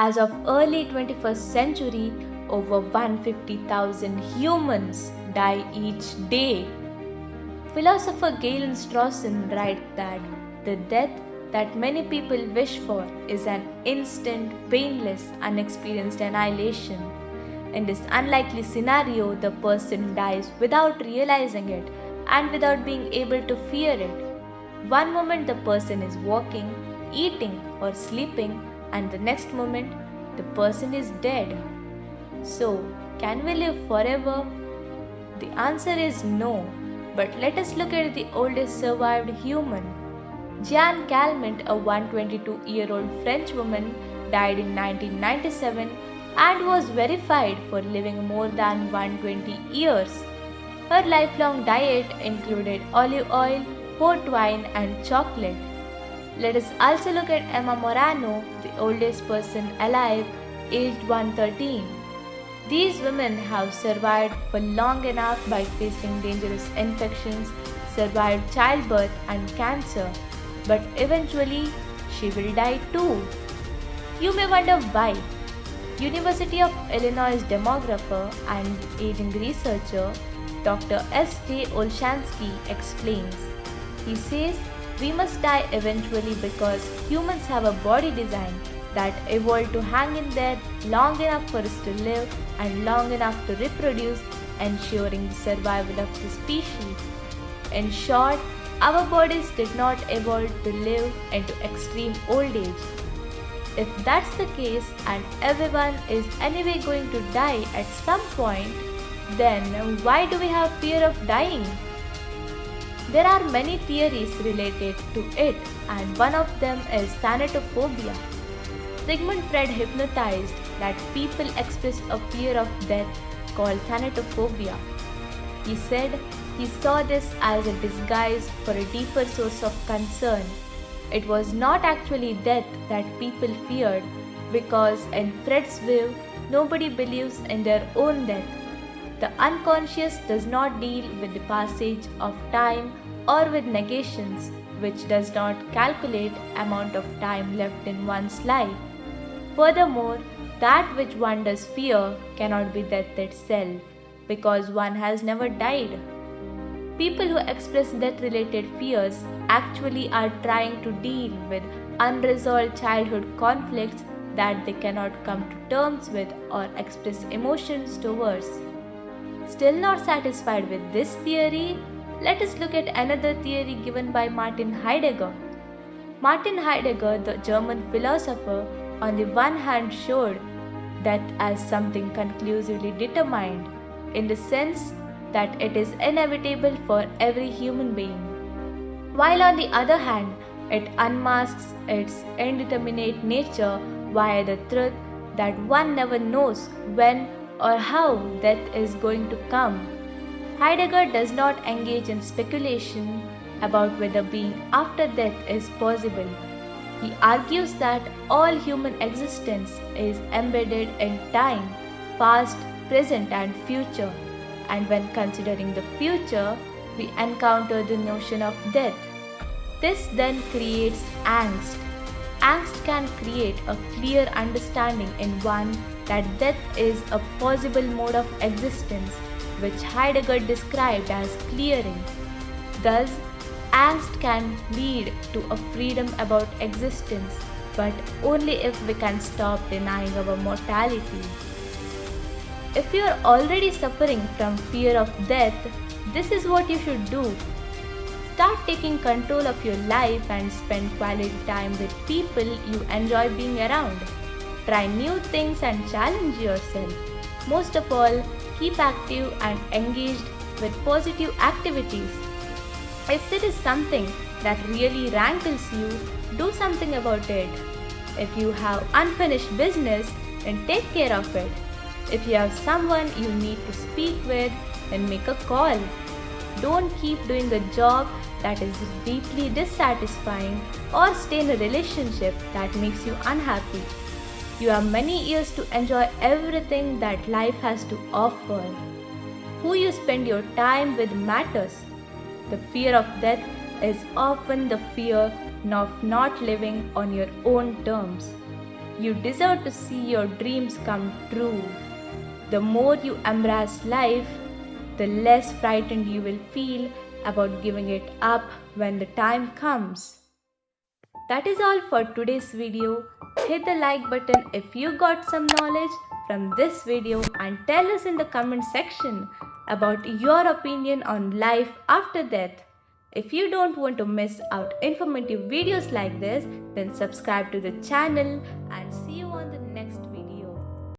As of early 21st century, over 150,000 humans die each day. Philosopher Galen Strawson writes that the death that many people wish for is an instant, painless, unexperienced annihilation. In this unlikely scenario, the person dies without realizing it and without being able to fear it. One moment the person is walking, eating, or sleeping, and the next moment the person is dead. So, can we live forever? The answer is no, but let us look at the oldest survived human. Jeanne Calment, a 122-year-old French woman, died in 1997 and was verified for living more than 120 years. Her lifelong diet included olive oil, port wine, and chocolate. Let us also look at Emma Morano, the oldest person alive, aged 113. These women have survived for long enough by facing dangerous infections, survived childbirth and cancer, but eventually she will die too. You may wonder why. University of Illinois demographer and aging researcher Dr. S.J. Olshansky explains. He says, we must die eventually because humans have a body design that evolved to hang in there long enough for us to live and long enough to reproduce, ensuring the survival of the species. In short, our bodies did not evolve to live into extreme old age. If that's the case and everyone is anyway going to die at some point, then why do we have fear of dying? There are many theories related to it, and one of them is thanatophobia. Sigmund Freud hypnotized that people expressed a fear of death called thanatophobia. He said he saw this as a disguise for a deeper source of concern. It was not actually death that people feared, because in Freud's view, nobody believes in their own death. The unconscious does not deal with the passage of time or with negations, which does not calculate amount of time left in one's life. Furthermore, that which one does fear cannot be death itself, because one has never died. People who express death-related fears actually are trying to deal with unresolved childhood conflicts that they cannot come to terms with or express emotions towards. Still not satisfied with this theory, let us look at another theory given by Martin Heidegger. Martin Heidegger, the German philosopher, on the one hand showed death as something conclusively determined, in the sense that it is inevitable for every human being, while on the other hand, it unmasks its indeterminate nature via the truth that one never knows when or how death is going to come. Heidegger does not engage in speculation about whether being after death is possible. He argues that all human existence is embedded in time, past, present, and future, and when considering the future, we encounter the notion of death. This then creates angst. Angst can create a clear understanding in one that death is a possible mode of existence, which Heidegger described as clearing. Thus, angst can lead to a freedom about existence, but only if we can stop denying our mortality. If you are already suffering from fear of death, this is what you should do. Start taking control of your life and spend quality time with people you enjoy being around. Try new things and challenge yourself. Most of all, keep active and engaged with positive activities. If there is something that really rankles you, do something about it. If you have unfinished business, then take care of it. If you have someone you need to speak with, then make a call. Don't keep doing a job that is deeply dissatisfying or stay in a relationship that makes you unhappy. You have many years to enjoy everything that life has to offer. Who you spend your time with matters. The fear of death is often the fear of not living on your own terms. You deserve to see your dreams come true. The more you embrace life, the less frightened you will feel about giving it up when the time comes. That is all for today's video. Hit the like button if you got some knowledge from this video and tell us in the comment section about your opinion on life after death. If you don't want to miss out informative videos like this, then subscribe to the channel and